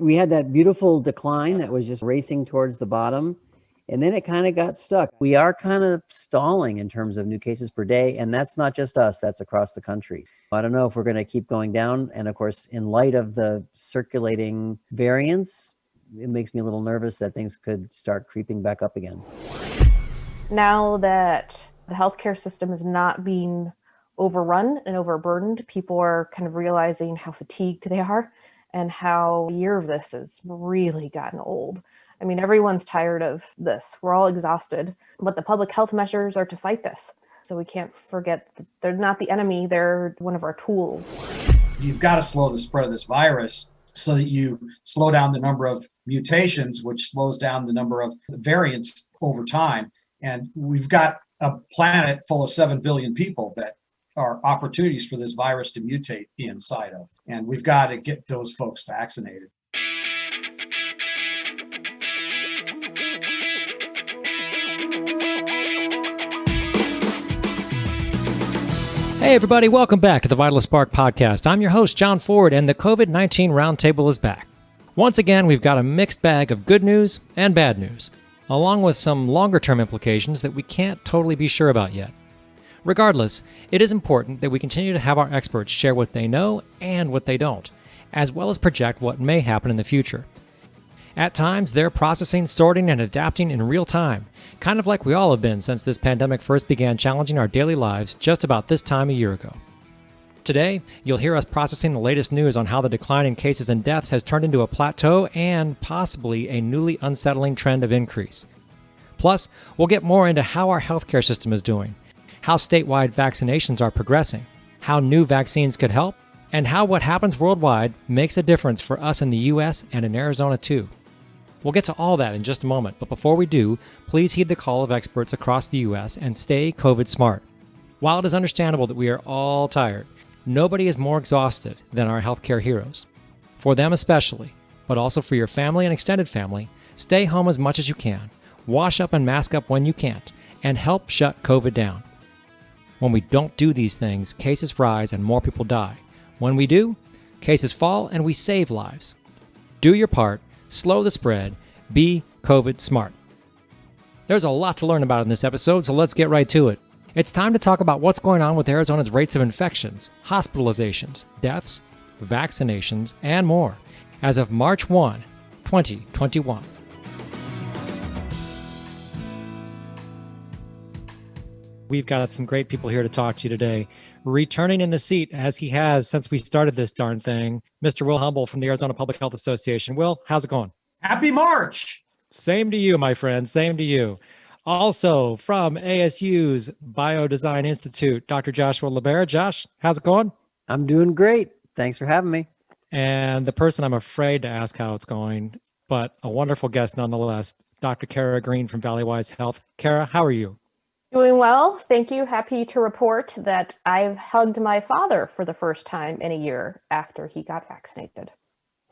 We had that beautiful decline that was just racing towards the bottom, and then it kind of got stuck. We are kind of stalling in terms of new cases per day, and that's not just us, that's across the country. I don't know if we're going to keep going down. And of course, in light of the circulating variants, it makes me a little nervous that things could start creeping back up again. Now that the healthcare system is not being overrun and overburdened, people are kind of realizing how fatigued they are and how a year of this has really gotten old. I mean, everyone's tired of this. We're all exhausted, but the public health measures are to fight this. So we can't forget that they're not the enemy, they're one of our tools. You've got to slow the spread of this virus so that you slow down the number of mutations, which slows down the number of variants over time. And we've got a planet full of 7 billion people that are opportunities for this virus to mutate inside of. And we've got to get those folks vaccinated. Hey everybody, welcome back to the Vital Spark podcast. I'm your host, John Ford, and the COVID-19 Roundtable is back. Once again, we've got a mixed bag of good news and bad news, along with some longer-term implications that we can't totally be sure about yet. Regardless, it is important that we continue to have our experts share what they know and what they don't, as well as project what may happen in the future. At times, they're processing, sorting, and adapting in real time, kind of like we all have been since this pandemic first began challenging our daily lives just about this time a year ago. Today, you'll hear us processing the latest news on how the decline in cases and deaths has turned into a plateau and possibly a newly unsettling trend of increase. Plus, we'll get more into how our healthcare system is doing, how statewide vaccinations are progressing, how new vaccines could help, and how what happens worldwide makes a difference for us in the U.S. and in Arizona too. We'll get to all that in just a moment, but before we do, please heed the call of experts across the U.S. and stay COVID smart. While it is understandable that we are all tired, nobody is more exhausted than our healthcare heroes. For them especially, but also for your family and extended family, stay home as much as you can, wash up and mask up when you can't, and help shut COVID down. When we don't do these things, cases rise and more people die. When we do, cases fall and we save lives. Do your part, slow the spread, be COVID smart. There's a lot to learn about in this episode, so let's get right to it. It's time to talk about what's going on with Arizona's rates of infections, hospitalizations, deaths, vaccinations, and more as of March 1, 2021. We've got some great people here to talk to you today. Returning in the seat, as he has since we started this darn thing, Mr. Will Humble from the Arizona Public Health Association. Will, how's it going? Happy March! Same to you, my friend. Same to you. Also, from ASU's Biodesign Institute, Dr. Joshua LeBaer. Josh, how's it going? I'm doing great. Thanks for having me. And the person I'm afraid to ask how it's going, but a wonderful guest nonetheless, Dr. Kara Green from Valleywise Health. Kara, how are you? Doing well, thank you. Happy to report that I've hugged my father for the first time in a year after he got vaccinated.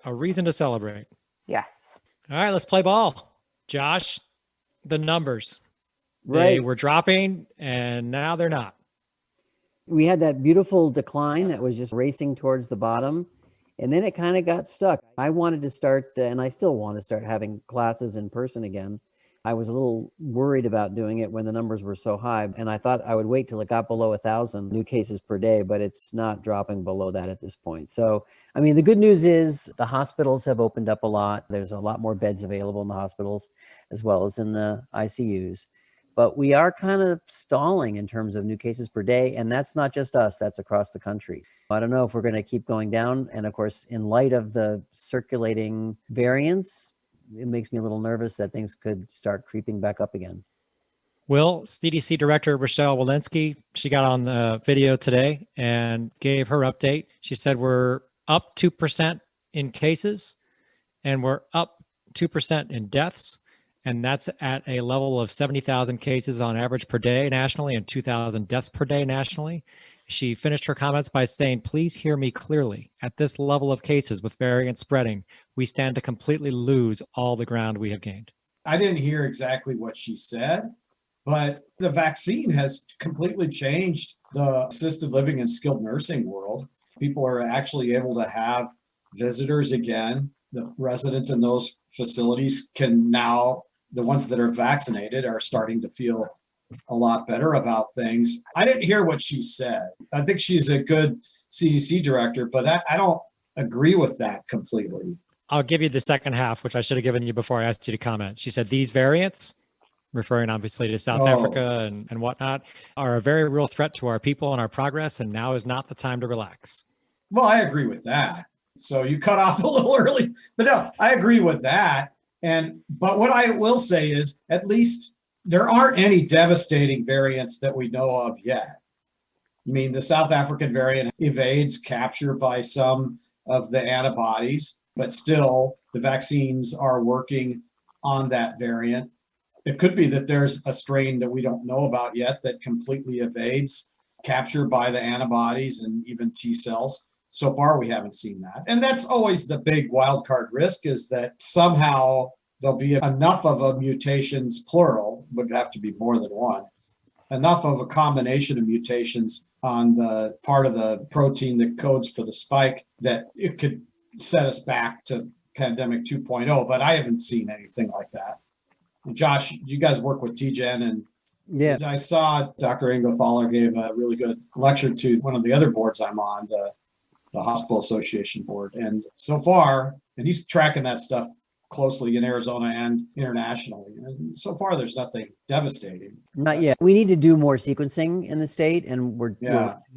A reason to celebrate. Yes. All right, let's play ball. Josh, the numbers. Right. They were dropping and now they're not. We had that beautiful decline that was just racing towards the bottom, and then it kind of got stuck. I wanted to start, and I still want to start having classes in person again. I was a little worried about doing it when the numbers were so high, and I thought I would wait till it got below 1,000 new cases per day, but it's not dropping below that at this point. So, I mean, the good news is the hospitals have opened up a lot. There's a lot more beds available in the hospitals as well as in the ICUs. But we are kind of stalling in terms of new cases per day, and that's not just us, that's across the country. I don't know if we're going to keep going down, and of course, in light of the circulating variants, it makes me a little nervous that things could start creeping back up again. Will, CDC Director Rochelle Walensky, she got on the video today and gave her update. She said we're up 2% in cases and we're up 2% in deaths. And that's at a level of 70,000 cases on average per day nationally and 2,000 deaths per day nationally. She finished her comments by saying, "Please hear me clearly. At this level of cases with variant spreading, we stand to completely lose all the ground we have gained." I didn't hear exactly what she said, but the vaccine has completely changed the assisted living and skilled nursing world. People are actually able to have visitors again. the residents in those facilities can now, the ones that are vaccinated are starting to feel a lot better about things. I didn't hear what she said. I think she's a good CDC director, but I don't agree with that completely. I'll give you the second half, which I should have given you before I asked you to comment. She said these variants, referring obviously to South Africa and whatnot, are a very real threat to our people and our progress, and now is not the time to relax. Well, I agree with that. So you cut off a little early, but no, I agree with that. But what I will say is, at least there aren't any devastating variants that we know of yet. I mean, the South African variant evades capture by some of the antibodies, but still the vaccines are working on that variant. It could be that there's a strain that we don't know about yet that completely evades capture by the antibodies and even T cells. So far, we haven't seen that. And that's always the big wild card risk, is that somehow there'll be enough of a mutations, plural, would have to be more than one, enough of a combination of mutations on the part of the protein that codes for the spike that it could set us back to pandemic 2.0. But I haven't seen anything like that. Josh, you guys work with TGen, and Yeah. I saw Dr. Ingo Thaler gave a really good lecture to one of the other boards I'm on, the Hospital Association board. And so far, and he's tracking that stuff closely in Arizona and internationally. And so far, there's nothing devastating. Not yet. We need to do more sequencing in the state, and we're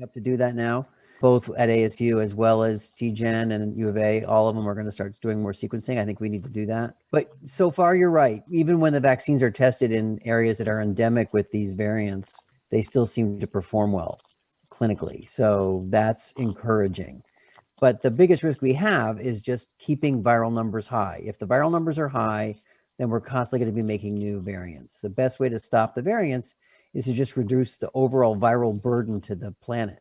up to do that now, both at ASU as well as TGen and U of A. All of them are going to start doing more sequencing. I think we need to do that. But so far, you're right. Even when the vaccines are tested in areas that are endemic with these variants, they still seem to perform well clinically. So that's encouraging. But the biggest risk we have is just keeping viral numbers high. If the viral numbers are high, then we're constantly going to be making new variants. The best way to stop the variants is to just reduce the overall viral burden to the planet.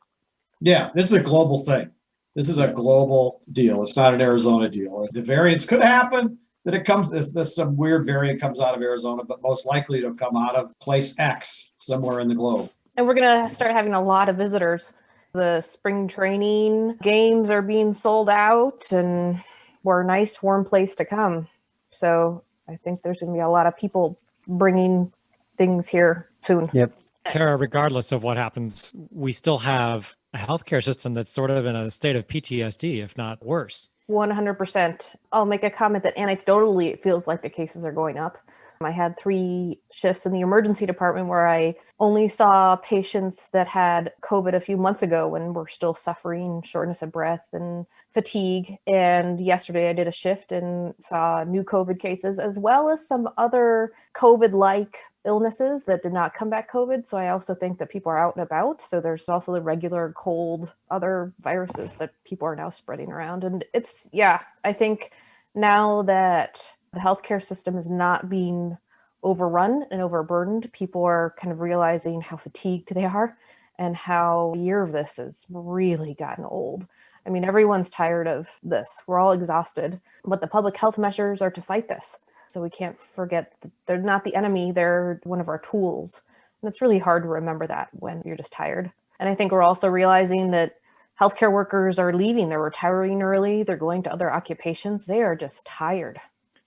Yeah, this is a global thing. This is a global deal. It's not an Arizona deal. The variants could happen that it comes, if some weird variant comes out of Arizona, but most likely it'll come out of place X somewhere in the globe. And we're going to start having a lot of visitors. The spring training games are being sold out, and we're a nice, warm place to come. So I think there's going to be a lot of people bringing things here soon. Yep. Kara, regardless of what happens, we still have a healthcare system that's sort of in a state of PTSD, if not worse. 100%. I'll make a comment that anecdotally, it feels like the cases are going up. I had 3 shifts in the emergency department where I only saw patients that had COVID a few months ago when we're still suffering shortness of breath and fatigue. And yesterday I did a shift and saw new COVID cases, as well as some other COVID-like illnesses that did not come back COVID. So I also think that people are out and about. So there's also the regular cold, other viruses that people are now spreading around. And it's, I think now that the healthcare system is not being overrun and overburdened, people are kind of realizing how fatigued they are and how a year of this has really gotten old. I mean, everyone's tired of this. We're all exhausted, but the public health measures are to fight this. So we can't forget that they're not the enemy, they're one of our tools. And it's really hard to remember that when you're just tired. And I think we're also realizing that healthcare workers are leaving, they're retiring early, they're going to other occupations, they are just tired.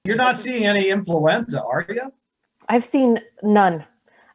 You're not seeing any influenza, are you? I've seen none.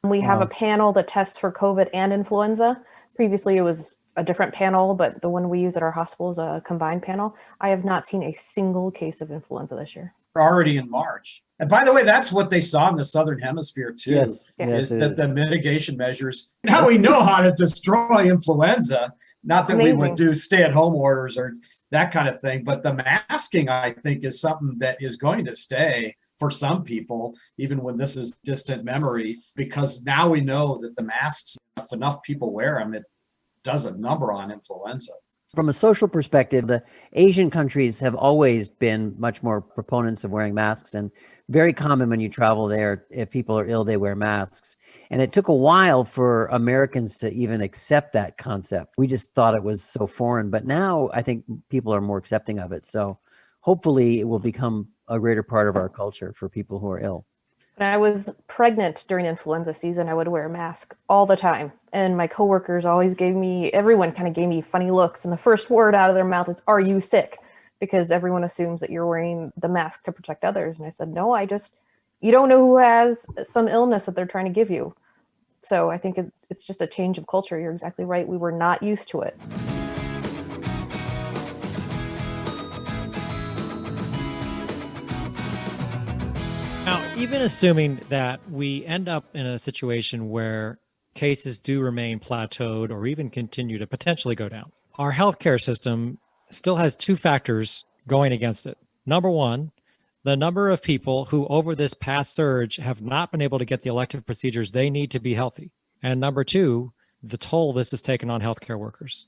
We have a panel that tests for COVID and influenza. Previously, it was a different panel, but the one we use at our hospital is a combined panel. I have not seen a single case of influenza this year. We're already in March. And by the way, that's what they saw in the Southern Hemisphere too, Yes, that the mitigation measures, now we know how to destroy influenza. Not that we would do stay-at-home orders or that kind of thing, but the masking, I think, is something that is going to stay for some people, even when this is distant memory, because now we know that the masks, if enough people wear them, it does a number on influenza. From a social perspective, the Asian countries have always been much more proponents of wearing masks, and very common when you travel there, if people are ill, they wear masks. And it took a while for Americans to even accept that concept. We just thought it was so foreign, but now I think people are more accepting of it. So hopefully it will become a greater part of our culture for people who are ill. When I was pregnant during influenza season, I would wear a mask all the time. And my coworkers always everyone kind of gave me funny looks. And the first word out of their mouth is, "Are you sick?" because everyone assumes that you're wearing the mask to protect others. And I said, no, you don't know who has some illness that they're trying to give you. So I think it's just a change of culture. You're exactly right. We were not used to it. Now, even assuming that we end up in a situation where cases do remain plateaued or even continue to potentially go down, our healthcare system still has two factors going against it. Number one, the number of people who over this past surge have not been able to get the elective procedures they need to be healthy. And number two, the toll this has taken on healthcare workers.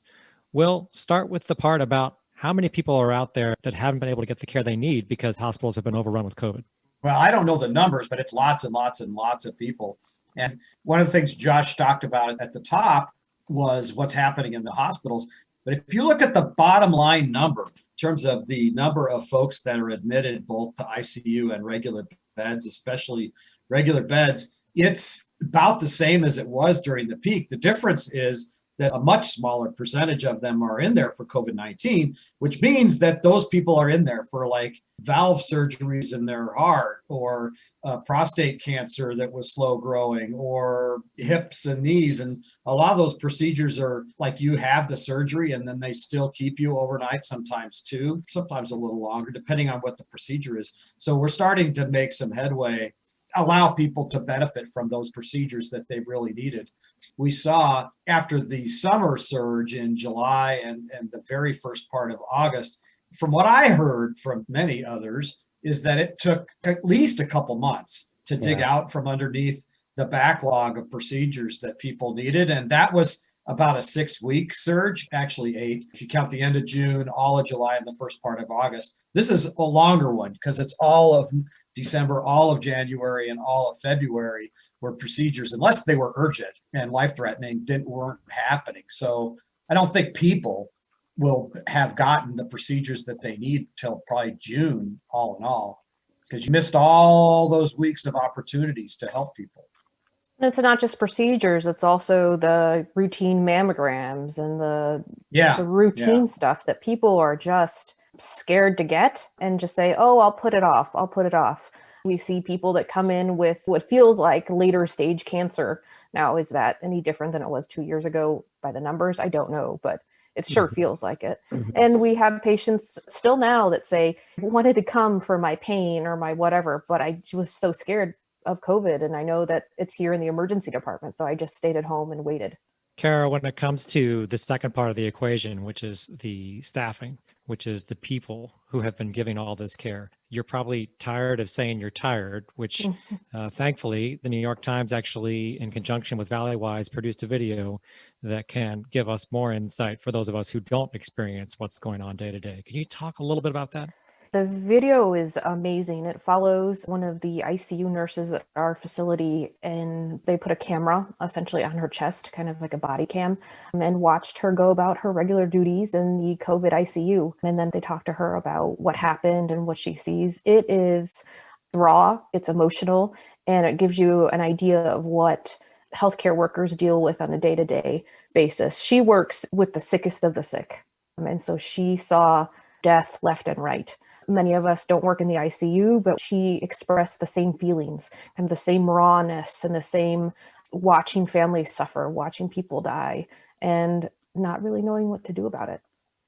We'll start with the part about how many people are out there that haven't been able to get the care they need because hospitals have been overrun with COVID. Well, I don't know the numbers, but it's lots and lots and lots of people. And one of the things Josh talked about at the top was what's happening in the hospitals. But if you look at the bottom line number, in terms of the number of folks that are admitted both to ICU and regular beds, especially regular beds, it's about the same as it was during the peak. The difference is that a much smaller percentage of them are in there for COVID-19, which means that those people are in there for like valve surgeries in their heart, or prostate cancer that was slow growing, or hips and knees. And a lot of those procedures are like you have the surgery and then they still keep you overnight, sometimes two, sometimes a little longer, depending on what the procedure is. So we're starting to make some headway, allow people to benefit from those procedures that they've really needed. We saw after the summer surge in July and the very first part of August, from what I heard from many others, is that it took at least a couple months to dig out from underneath the backlog of procedures that people needed. And that was about a 6-week surge, actually 8. If you count the end of June, all of July, and the first part of August. This is a longer one because it's all of December, all of January, and all of February where procedures, unless they were urgent and life-threatening, weren't happening. So I don't think people will have gotten the procedures that they need till probably June, all in all, because you missed all those weeks of opportunities to help people. And it's not just procedures, it's also the routine mammograms and the routine stuff that people are just scared to get and just say, oh, I'll put it off. We see people that come in with what feels like later stage cancer. Now, is that any different than it was 2 years ago by the numbers? I don't know, but it sure feels like it. And we have patients still now that say, I wanted to come for my pain or my whatever, but I was so scared of COVID. And I know that it's here in the emergency department. So I just stayed at home and waited. Kara, when it comes to the second part of the equation, which is the staffing, which is the people who have been giving all this care, you're probably tired of saying you're tired, which thankfully, the New York Times actually, in conjunction with Valleywise, produced a video that can give us more insight for those of us who don't experience what's going on day to day. Can you talk a little bit about that? The video is amazing. It follows one of the ICU nurses at our facility, and they put a camera essentially on her chest, kind of like a body cam, and watched her go about her regular duties in the COVID ICU. And then they talked to her about what happened and what she sees. It is raw, it's emotional, and it gives you an idea of what healthcare workers deal with on a day-to-day basis. She works with the sickest of the sick. And so she saw death left and right. Many of us don't work in the ICU, but she expressed the same feelings and the same rawness and the same watching families suffer, watching people die, and not really knowing what to do about it.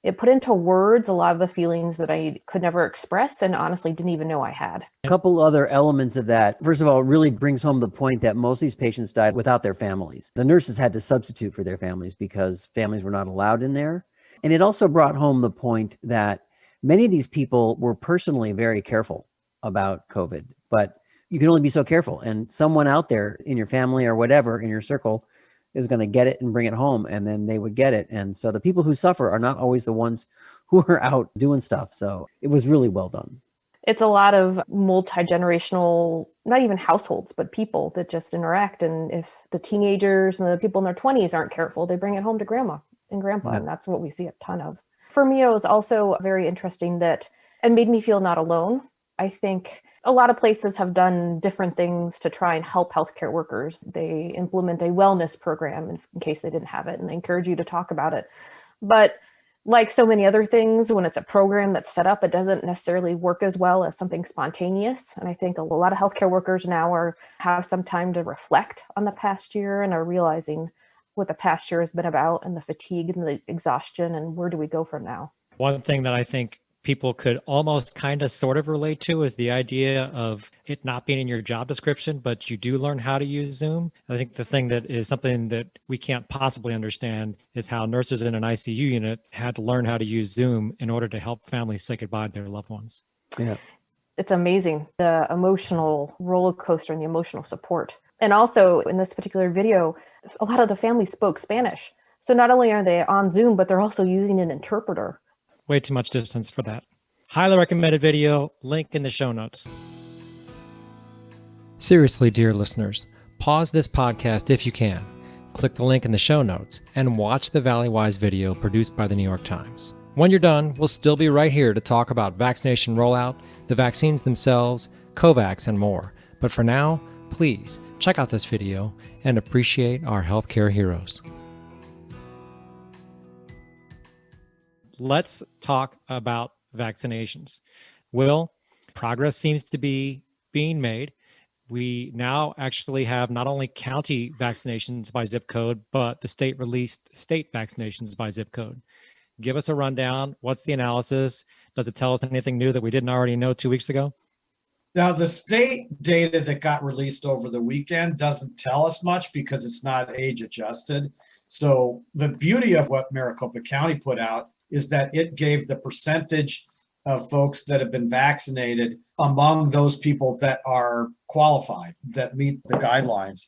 It put into words a lot of the feelings that I could never express and honestly didn't even know I had. A couple other elements of that. First of all, it really brings home the point that most of these patients died without their families. The nurses had to substitute for their families because families were not allowed in there. And it also brought home the point that many of these people were personally very careful about COVID, but you can only be so careful. And someone out there in your family or whatever in your circle is going to get it and bring it home, and then they would get it. And so the people who suffer are not always the ones who are out doing stuff. So it was really well done. It's a lot of multi-generational, not even households, but people that just interact. And if the teenagers and the people in their 20s aren't careful, they bring it home to grandma and grandpa. And that's what we see a ton of. For me, it was also very interesting that it made me feel not alone. I think a lot of places have done different things to try and help healthcare workers. They implement a wellness program in case they didn't have it, and they encourage you to talk about it. But Like so many other things, when it's a program that's set up, it doesn't necessarily work as well as something spontaneous. And I think a lot of healthcare workers now have some time to reflect on the past year and are realizing what the past year has been about and the fatigue and the exhaustion and where do we go from now. One thing that I think people could almost kind of sort of relate to is the idea of it not being in your job description, but you do learn how to use Zoom. I think the thing that is something that we can't possibly understand is how nurses in an ICU unit had to learn how to use Zoom in order to help families say goodbye to their loved ones. Yeah. It's amazing, the emotional roller coaster and the emotional support. And also in this particular video, a lot of the families spoke Spanish. So not only are they on Zoom, but they're also using an interpreter. Way too much distance for that. Highly recommended video, link in the show notes. Seriously, dear listeners, pause this podcast if you can. Click the link in the show notes and watch the Valleywise video produced by the New York Times. When you're done, we'll still be right here to talk about vaccination rollout, the vaccines themselves, COVAX, and more. But for now, please check out this video and appreciate our healthcare heroes. Let's talk about vaccinations. Will, progress seems to be being made. We now actually have not only county vaccinations by zip code, but the state released state vaccinations by zip code. Give us a rundown. What's the analysis? Does it tell us anything new that we didn't already know 2 weeks ago? Now, the state data that got released over the weekend doesn't tell us much because it's not age adjusted. So the beauty of what Maricopa County put out is that it gave the percentage of folks that have been vaccinated among those people that are qualified, that meet the guidelines.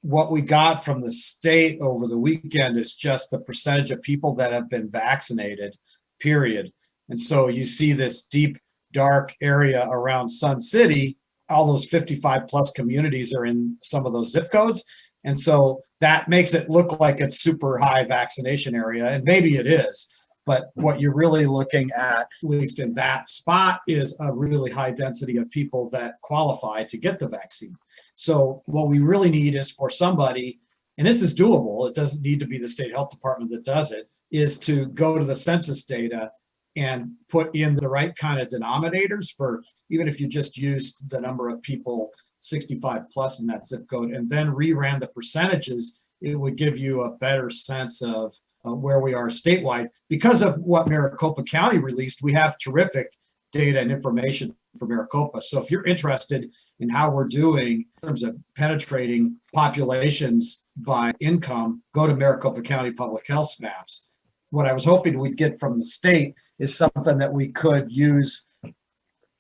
What we got from the state over the weekend is just the percentage of people that have been vaccinated, period. And so you see this deep, dark area around Sun City. All those 55 plus communities are in some of those zip codes. And so that makes it look like it's super high vaccination area, and maybe it is. But what you're really looking at least in that spot, is a really high density of people that qualify to get the vaccine. So what we really need is for somebody, and this is doable, it doesn't need to be the state health department that does it, is to go to the census data and put in the right kind of denominators for, even if you just use the number of people 65 plus in that zip code and then reran the percentages, it would give you a better sense of where we are statewide. Because of what Maricopa County released, we have terrific data and information for Maricopa. So if you're interested in how we're doing in terms of penetrating populations by income, go to Maricopa County Public Health maps. What I was hoping we'd get from the state is something that we could use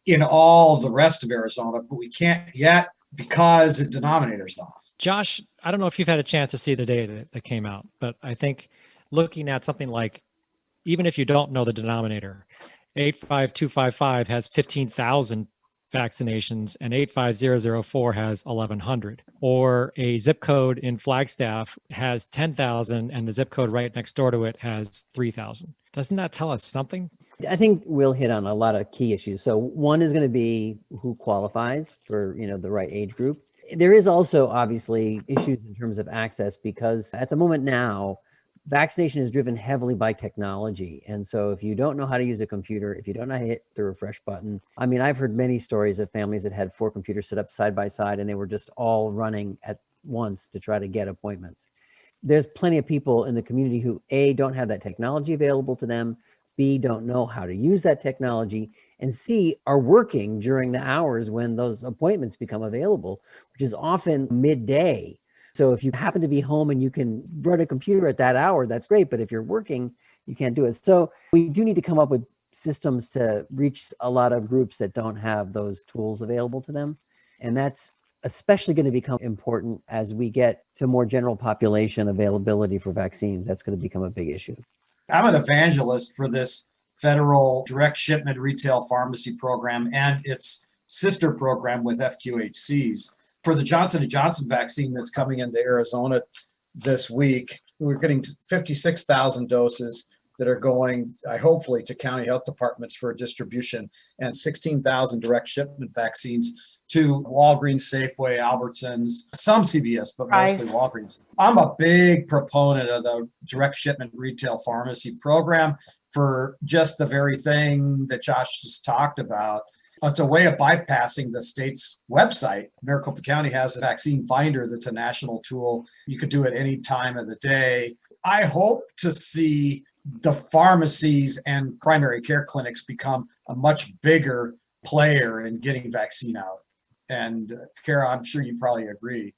in all the rest of Arizona, but we can't yet because the denominator's off. Josh, I don't know if you've had a chance to see the data that came out, but I think looking at something like, even if you don't know the denominator, 85255 has 15,000 vaccinations and 85004 has 1,100. Or a zip code in Flagstaff has 10,000 and the zip code right next door to it has 3,000. Doesn't that tell us something? I think we'll hit on a lot of key issues. So one is going to be who qualifies for, the right age group. There is also obviously issues in terms of access, because at the moment now, vaccination is driven heavily by technology. And so if you don't know how to use a computer, if you don't know how to hit the refresh button, I mean, I've heard many stories of families that had 4 computers set up side by side and they were just all running at once to try to get appointments. There's plenty of people in the community who A, don't have that technology available to them, B, don't know how to use that technology, and C, are working during the hours when those appointments become available, which is often midday. So if you happen to be home and you can run a computer at that hour, that's great. But if you're working, you can't do it. So we do need to come up with systems to reach a lot of groups that don't have those tools available to them. And that's especially going to become important as we get to more general population availability for vaccines. That's going to become a big issue. I'm an evangelist for this federal direct shipment retail pharmacy program and its sister program with FQHCs. For the Johnson & Johnson vaccine that's coming into Arizona this week, we're getting 56,000 doses that are going, hopefully, to county health departments for distribution, and 16,000 direct shipment vaccines to Walgreens, Safeway, Albertsons, some CVS, but mostly Walgreens. I'm a big proponent of the direct shipment retail pharmacy program for just the very thing that Josh just talked about. It's a way of bypassing the state's website. Maricopa County has a vaccine finder that's a national tool. You could do it any time of the day. I hope to see the pharmacies and primary care clinics become a much bigger player in getting vaccine out. And Kara, I'm sure you probably agree.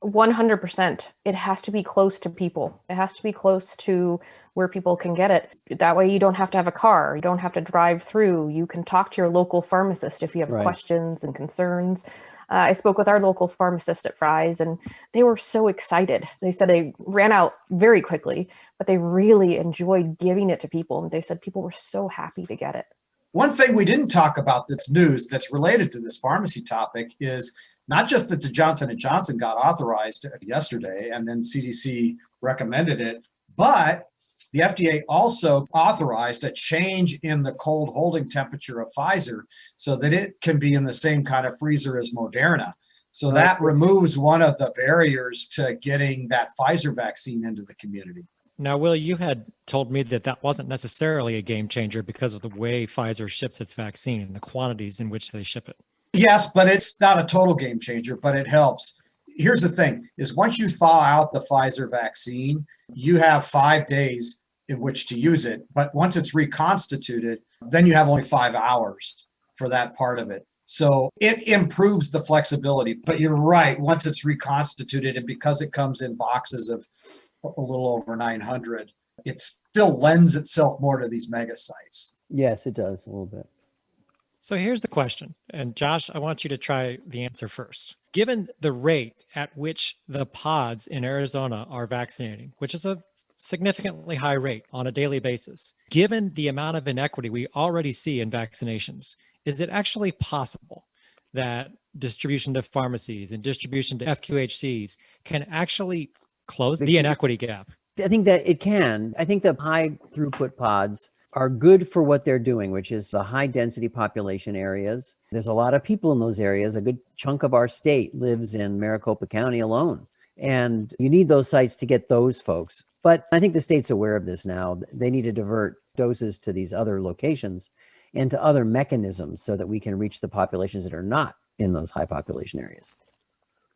100%. It has to be close to people. It has to be close to where people can get it. That way you don't have to have a car. You don't have to drive through. You can talk to your local pharmacist if you have questions and concerns. I spoke with our local pharmacist at Fry's, and they were so excited. They said they ran out very quickly, but they really enjoyed giving it to people. And they said people were so happy to get it. One thing we didn't talk about that's news that's related to this pharmacy topic is not just that the Johnson & Johnson got authorized yesterday and then CDC recommended it, but the FDA also authorized a change in the cold holding temperature of Pfizer so that it can be in the same kind of freezer as Moderna. So that removes one of the barriers to getting that Pfizer vaccine into the community. Now, Will, you had told me that that wasn't necessarily a game changer because of the way Pfizer ships its vaccine and the quantities in which they ship it. Yes, but it's not a total game changer, but it helps. Here's the thing, is once you thaw out the Pfizer vaccine, you have 5 days in which to use it. But once it's reconstituted, then you have only 5 hours for that part of it. So it improves the flexibility. But you're right, once it's reconstituted, and because it comes in boxes of a little over 900, it still lends itself more to these mega sites. Yes, it does a little bit. So here's the question. And Josh, I want you to try the answer first. Given the rate at which the pods in Arizona are vaccinating, which is a significantly high rate on a daily basis, given the amount of inequity we already see in vaccinations, is it actually possible that distribution to pharmacies and distribution to FQHCs can actually close the inequity gap? I think that it can. I think the high throughput pods are good for what they're doing, which is the high density population areas. There's a lot of people in those areas. A good chunk of our state lives in Maricopa County alone. And you need those sites to get those folks. But I think the state's aware of this now. They need to divert doses to these other locations and to other mechanisms so that we can reach the populations that are not in those high population areas.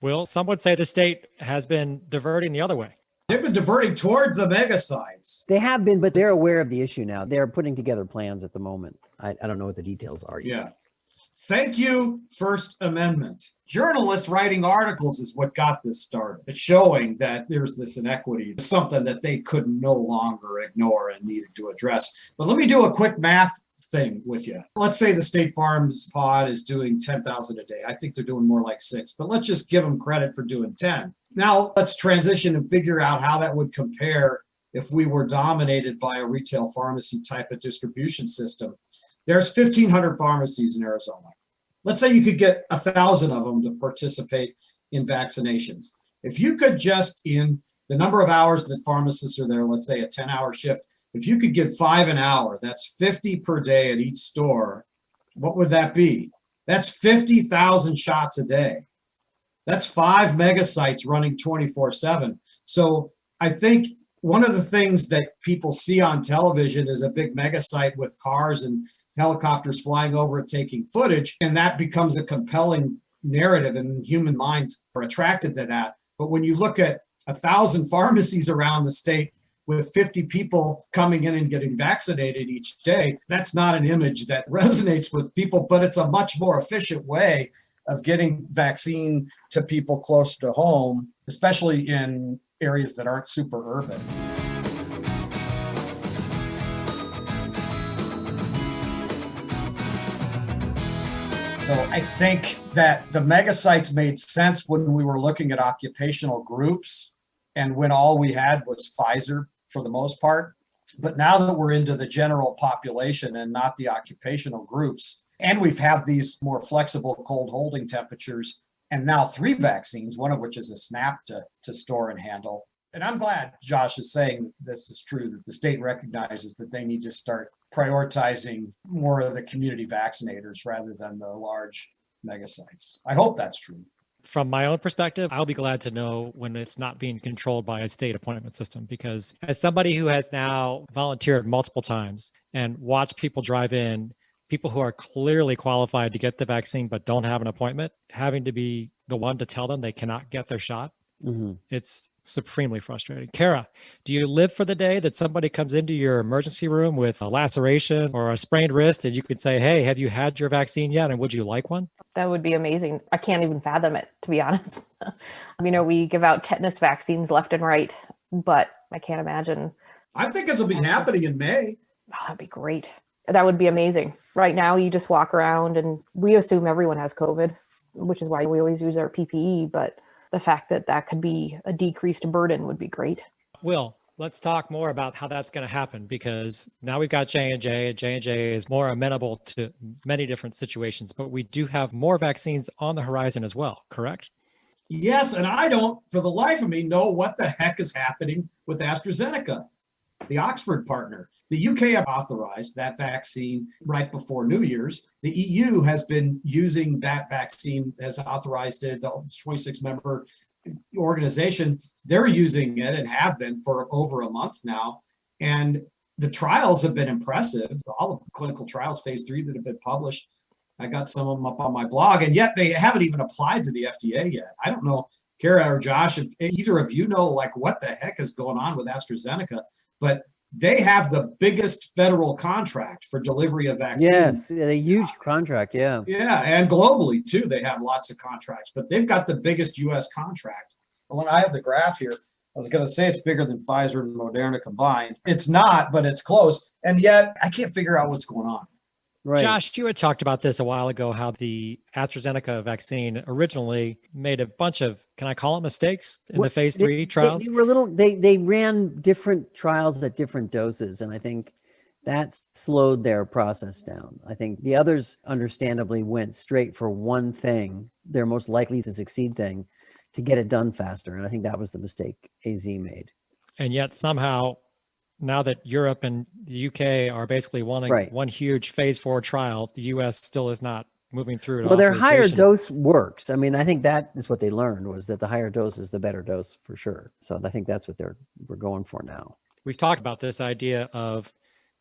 Well, some would say the state has been diverting the other way. They've been diverting towards the mega sites. They have been, but they're aware of the issue now. They're putting together plans at the moment. I don't know what the details are yet. Yeah. Thank you, First Amendment. Journalists writing articles is what got this started. It's showing that there's this inequity, something that they could no longer ignore and needed to address. But let me do a quick math thing with you. Let's say the State Farms pod is doing 10,000 a day. I think they're doing more like 6, but let's just give them credit for doing 10. Now let's transition and figure out how that would compare if we were dominated by a retail pharmacy type of distribution system. There's 1,500 pharmacies in Arizona. Let's say you could get 1,000 of them to participate in vaccinations. If you could just, in the number of hours that pharmacists are there, let's say a 10-hour shift, if you could get 5 an hour, that's 50 per day at each store. What would that be? That's 50,000 shots a day. That's 5 mega sites running 24/7. So I think one of the things that people see on television is a big mega site with cars and helicopters flying over it taking footage, and that becomes a compelling narrative, and human minds are attracted to that. But when you look at 1,000 pharmacies around the state with 50 people coming in and getting vaccinated each day, that's not an image that resonates with people, but it's a much more efficient way of getting vaccine to people close to home, especially in areas that aren't super urban. So I think that the mega sites made sense when we were looking at occupational groups and when all we had was Pfizer for the most part. But now that we're into the general population and not the occupational groups, and we've had these more flexible cold holding temperatures, and now 3 vaccines, one of which is a SNAP to store and handle. And I'm glad Josh is saying this is true, that the state recognizes that they need to start prioritizing more of the community vaccinators rather than the large mega sites. I hope that's true. From my own perspective, I'll be glad to know when it's not being controlled by a state appointment system, because as somebody who has now volunteered multiple times and watched people drive in, people who are clearly qualified to get the vaccine but don't have an appointment, having to be the one to tell them they cannot get their shot, it's supremely frustrating. Kara, do you live for the day that somebody comes into your emergency room with a laceration or a sprained wrist and you could say, hey, have you had your vaccine yet? And would you like one? That would be amazing. I can't even fathom it, to be honest. We give out tetanus vaccines left and right, but I can't imagine. I think it'll be happening in May. Oh, that'd be great. That would be amazing. Right now, you just walk around and we assume everyone has COVID, which is why we always use our PPE. But the fact that that could be a decreased burden would be great. Will, let's talk more about how that's going to happen, because now we've got J&J, and J&J is more amenable to many different situations, but we do have more vaccines on the horizon as well, correct? Yes, and I don't, for the life of me, know what the heck is happening with AstraZeneca, the Oxford partner. The UK have authorized that vaccine right before New Year's. The EU has been using that vaccine, has authorized it, the 26-member organization. They're using it and have been for over a month now. And the trials have been impressive. All the clinical trials, phase 3 that have been published, I got some of them up on my blog, and yet they haven't even applied to the FDA yet. I don't know, Kara or Josh, if either of you know like what the heck is going on with AstraZeneca, but they have the biggest federal contract for delivery of vaccines. Yes, a huge contract, yeah. Yeah, and globally too, they have lots of contracts, but they've got the biggest U.S. contract. When I have the graph here, I was going to say it's bigger than Pfizer and Moderna combined. It's not, but it's close. And yet I can't figure out what's going on. Right. Josh, you had talked about this a while ago, how the AstraZeneca vaccine originally made a bunch of, can I call it mistakes in the phase 3 trials? They ran different trials at different doses, and I think that slowed their process down. I think the others understandably went straight for one thing, their most likely to succeed thing, to get it done faster. And I think that was the mistake AZ made. And yet somehow, now that Europe and the UK are basically wanting one huge phase 4 trial, the US still is not moving through. Well, their higher dose works. I mean, I think that is what they learned, was that the higher dose is the better dose for sure. So I think that's what we're going for now. We've talked about this idea of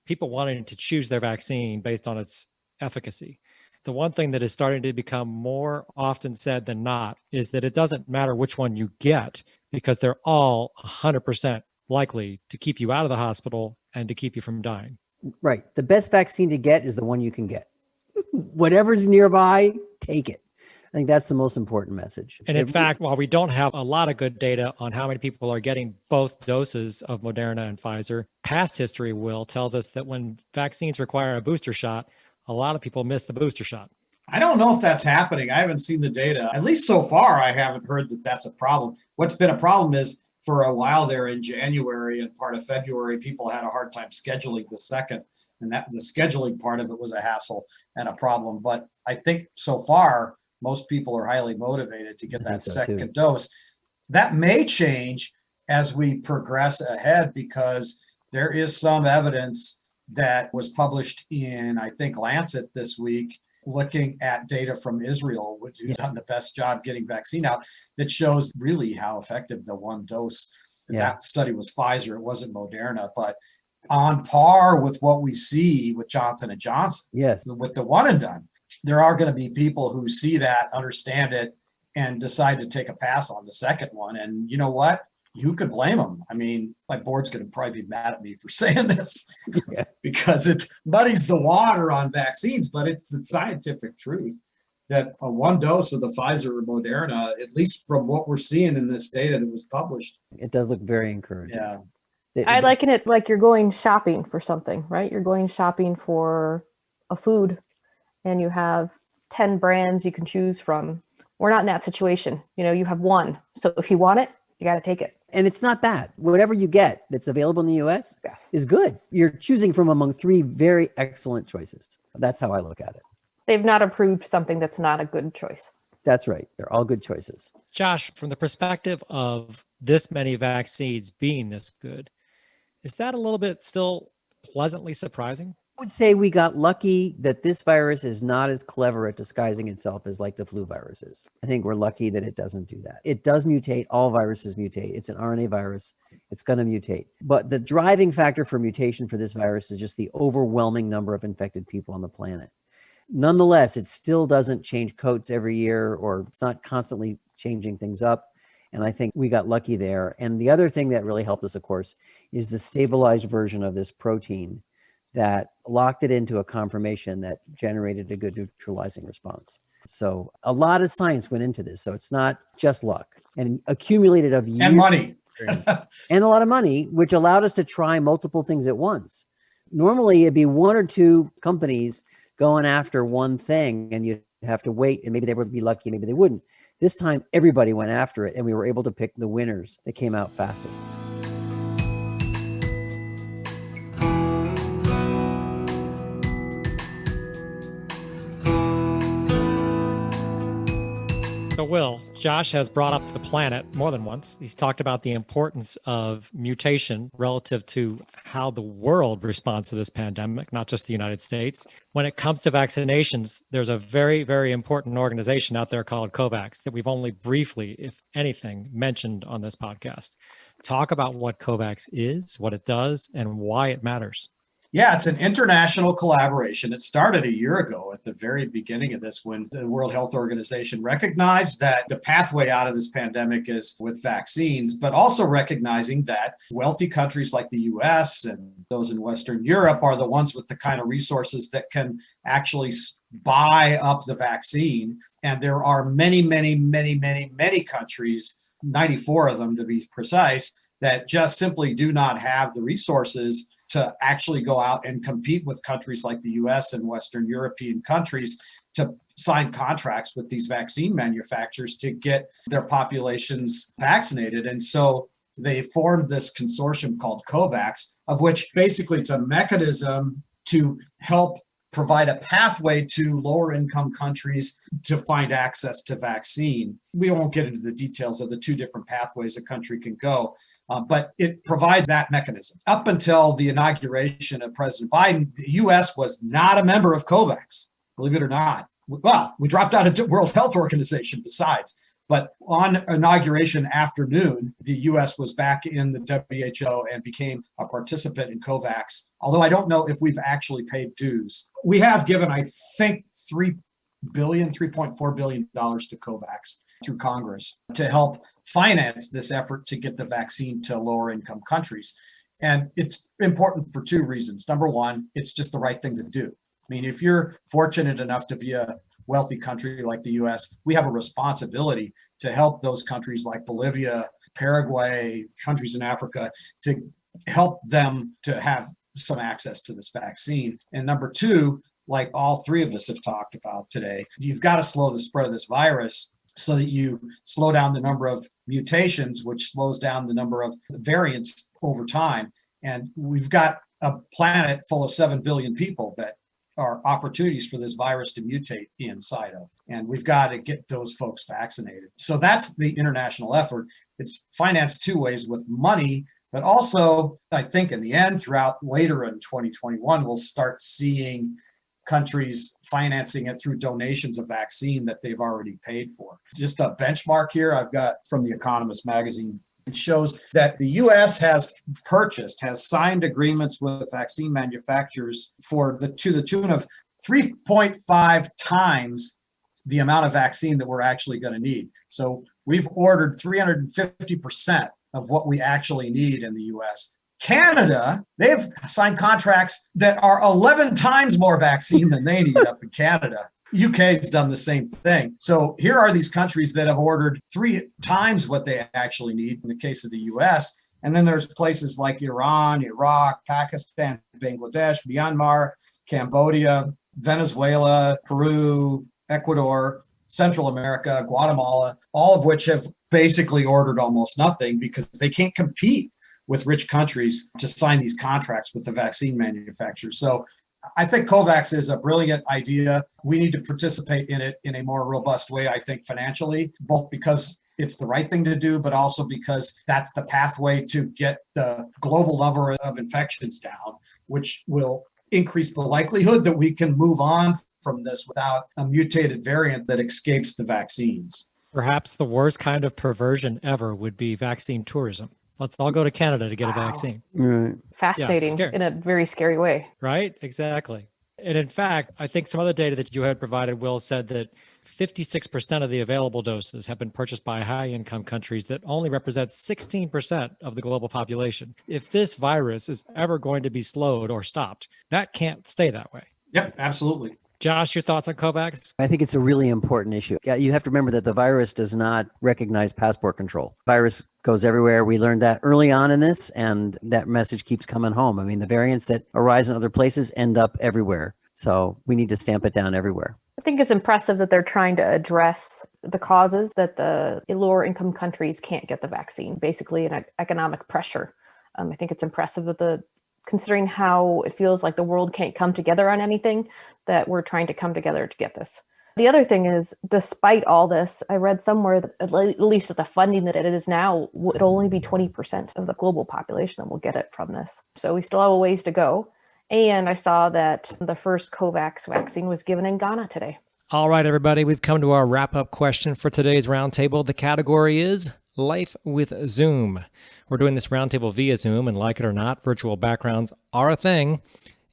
people wanting to choose their vaccine based on its efficacy. The one thing that is starting to become more often said than not is that it doesn't matter which one you get, because they're all 100% likely to keep you out of the hospital and to keep you from dying. Right. The best vaccine to get is the one you can get. Whatever's nearby, take it. I think that's the most important message. And in fact, while we don't have a lot of good data on how many people are getting both doses of Moderna and Pfizer, past history tells us that when vaccines require a booster shot, a lot of people miss the booster shot. I don't know if that's happening. I haven't seen the data. At least so far, I haven't heard that that's a problem. What's been a problem is, for a while there in January and part of February, people had a hard time scheduling the second, and that the scheduling part of it was a hassle and a problem. But I think so far, most people are highly motivated to get that second dose. That may change as we progress ahead, because there is some evidence that was published in, I think, Lancet this week, looking at data from Israel, which has done the best job getting vaccine out, that shows really how effective the one dose. That study was Pfizer, it wasn't Moderna, but on par with what we see with Johnson & Johnson, with the one and done. There are going to be people who see that, understand it, and decide to take a pass on the second one. And you know what? Who could blame them? I mean, my board's going to probably be mad at me for saying this because it muddies the water on vaccines, but it's the scientific truth that a one dose of the Pfizer or Moderna, at least from what we're seeing in this data that was published, it does look very encouraging. Yeah. I liken it like you're going shopping for something, right? You're going shopping for a food and you have 10 brands you can choose from. We're not in that situation. You have one. So if you want it, you got to take it. And it's not bad. Whatever you get that's available in the US is good. You're choosing from among 3 very excellent choices. That's how I look at it. They've not approved something that's not a good choice. That's right. They're all good choices. Josh, from the perspective of this many vaccines being this good, is that a little bit still pleasantly surprising? would say we got lucky that this virus is not as clever at disguising itself as like the flu virus is. I think we're lucky that it doesn't do that. It does mutate. All viruses mutate. It's an RNA virus. It's going to mutate. But the driving factor for mutation for this virus is just the overwhelming number of infected people on the planet. Nonetheless, it still doesn't change coats every year, or it's not constantly changing things up. And I think we got lucky there. And the other thing that really helped us, of course, is the stabilized version of this protein that locked it into a conformation that generated a good neutralizing response. So a lot of science went into this. So it's not just luck, and accumulated of years. And money. And a lot of money, which allowed us to try multiple things at once. Normally it'd be one or two companies going after one thing, and you'd have to wait, and maybe they would be lucky, maybe they wouldn't. This time everybody went after it, and we were able to pick the winners that came out fastest. So, Will, Josh has brought up the planet more than once. He's talked about the importance of mutation relative to how the world responds to this pandemic, not just the United States. When it comes to vaccinations, there's a very, very important organization out there called COVAX that we've only briefly, if anything, mentioned on this podcast. Talk about what COVAX is, what it does, and why it matters. Yeah, it's an international collaboration. It started a year ago at the very beginning of this, when the World Health Organization recognized that the pathway out of this pandemic is with vaccines, but also recognizing that wealthy countries like the US and those in Western Europe are the ones with the kind of resources that can actually buy up the vaccine. And there are many, many, many, many, many countries, 94 of them to be precise, that just simply do not have the resources to actually go out and compete with countries like the US and Western European countries to sign contracts with these vaccine manufacturers to get their populations vaccinated. And so they formed this consortium called COVAX, of which basically it's a mechanism to help provide a pathway to lower income countries to find access to vaccine. We won't get into the details of the two different pathways a country can go, but it provides that mechanism. Up until the inauguration of President Biden, the US was not a member of COVAX, believe it or not. Well, we dropped out of the World Health Organization besides. But on inauguration afternoon, the U.S. was back in the WHO and became a participant in COVAX, although I don't know if we've actually paid dues. We have given, I think, $3.4 billion to COVAX through Congress to help finance this effort to get the vaccine to lower income countries. And it's important for two reasons. Number one, it's just the right thing to do. I mean, if you're fortunate enough to be a wealthy country like the US, we have a responsibility to help those countries like Bolivia, Paraguay, countries in Africa, to help them to have some access to this vaccine. And number two, like all three of us have talked about today, you've got to slow the spread of this virus so that you slow down the number of mutations, which slows down the number of variants over time. And we've got a planet full of 7 billion people that are opportunities for this virus to mutate inside of. And we've got to get those folks vaccinated. So that's the international effort. It's financed two ways, with money, but also, I think in the end, throughout later in 2021, we'll start seeing countries financing it through donations of vaccine that they've already paid for. Just a benchmark here I've got from The Economist magazine. It shows that the U.S. has signed agreements with vaccine manufacturers to the tune of 3.5 times the amount of vaccine that we're actually going to need. So we've ordered 350% of what we actually need in the U.S. Canada, they've signed contracts that are 11 times more vaccine than they need up in Canada. UK has done the same thing. So here are these countries that have ordered 3 times what they actually need in the case of the US. And then there's places like Iran, Iraq, Pakistan, Bangladesh, Myanmar, Cambodia, Venezuela, Peru, Ecuador, Central America, Guatemala, all of which have basically ordered almost nothing because they can't compete with rich countries to sign these contracts with the vaccine manufacturers. So I think COVAX is a brilliant idea. We need to participate in it in a more robust way, I think, financially, both because it's the right thing to do, but also because that's the pathway to get the global number of infections down, which will increase the likelihood that we can move on from this without a mutated variant that escapes the vaccines. Perhaps the worst kind of perversion ever would be vaccine tourism. Let's all go to Canada to get a vaccine. Right. Fascinating scary. in a very scary way. Right? Exactly. And in fact, I think some other data that you had provided, Will, said that 56% of the available doses have been purchased by high-income countries that only represent 16% of the global population. If this virus is ever going to be slowed or stopped, that can't stay that way. Yep, absolutely. Josh, your thoughts on COVAX? I think it's a really important issue. Yeah, you have to remember that the virus does not recognize passport control. Virus goes everywhere. We learned that early on in this, and that message keeps coming home. I mean, the variants that arise in other places end up everywhere. So we need to stamp it down everywhere. I think it's impressive that they're trying to address the causes that the lower income countries can't get the vaccine, basically an economic pressure. I think it's impressive that considering how it feels like the world can't come together on anything, that we're trying to come together to get this. The other thing is, despite all this, I read somewhere that at least at the funding that it is now, would only be 20% of the global population that will get it from this. So we still have a ways to go. And I saw that the first COVAX vaccine was given in Ghana today. All right, everybody, we've come to our wrap-up question for today's roundtable. The category is Life with Zoom. We're doing this roundtable via Zoom, and like it or not, virtual backgrounds are a thing.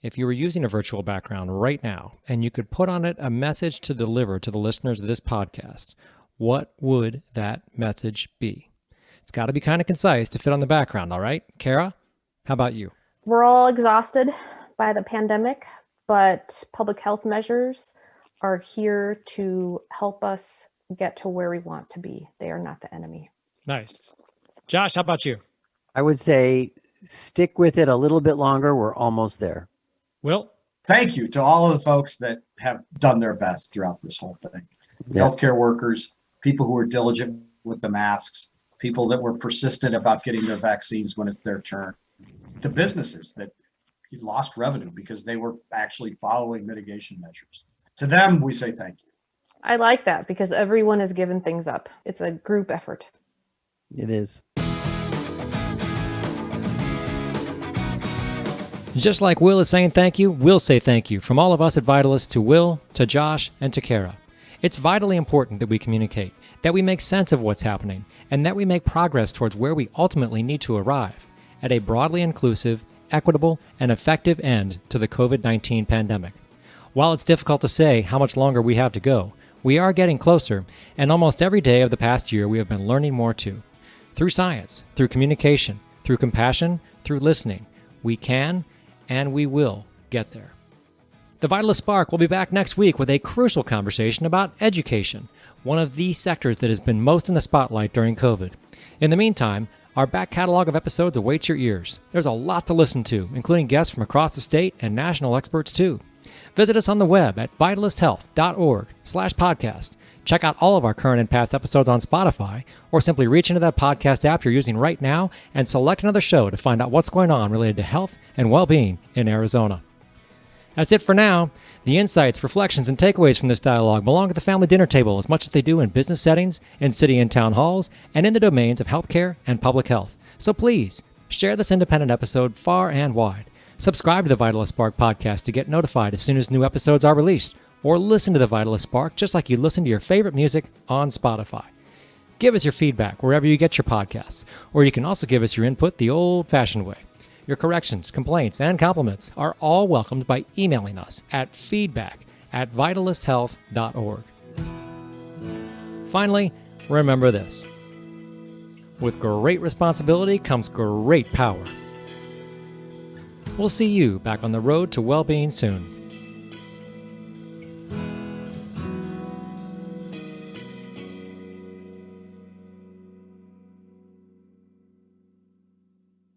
If you were using a virtual background right now, and you could put on it a message to deliver to the listeners of this podcast, what would that message be? It's got to be kind of concise to fit on the background, all right? Kara, how about you? We're all exhausted by the pandemic, but public health measures are here to help us get to where we want to be. They are not the enemy. Nice. Josh, how about you? I would say stick with it a little bit longer. We're almost there. Will? Thank you to all of the folks that have done their best throughout this whole thing. Yes. Healthcare workers, people who were diligent with the masks, people that were persistent about getting their vaccines when it's their turn, the businesses that lost revenue because they were actually following mitigation measures. To them, we say thank you. I like that because everyone has given things up. It's a group effort. It is. Just like Will is saying thank you, we'll say thank you from all of us at Vitalist to Will, to Josh, and to Kara. It's vitally important that we communicate, that we make sense of what's happening, and that we make progress towards where we ultimately need to arrive, at a broadly inclusive, equitable, and effective end to the COVID-19 pandemic. While it's difficult to say how much longer we have to go, we are getting closer, and almost every day of the past year we have been learning more too. Through science, through communication, through compassion, through listening, we can and we will get there. The Vitalist Spark will be back next week with a crucial conversation about education, one of the sectors that has been most in the spotlight during COVID. In the meantime, our back catalog of episodes awaits your ears. There's a lot to listen to, including guests from across the state and national experts too. Visit us on the web at vitalisthealth.org/podcast. Check out all of our current and past episodes on Spotify, or simply reach into that podcast app you're using right now and select another show to find out what's going on related to health and well-being in Arizona. That's it for now. The insights, reflections, and takeaways from this dialogue belong at the family dinner table as much as they do in business settings, in city and town halls, and in the domains of healthcare and public health. So please, share this independent episode far and wide. Subscribe to the Vitalist Spark podcast to get notified as soon as new episodes are released, or listen to the Vitalist Spark just like you listen to your favorite music on Spotify. Give us your feedback wherever you get your podcasts, or you can also give us your input the old-fashioned way. Your corrections, complaints, and compliments are all welcomed by emailing us at feedback@vitalisthealth.org. Finally, remember this. With great responsibility comes great power. We'll see you back on the road to well-being soon.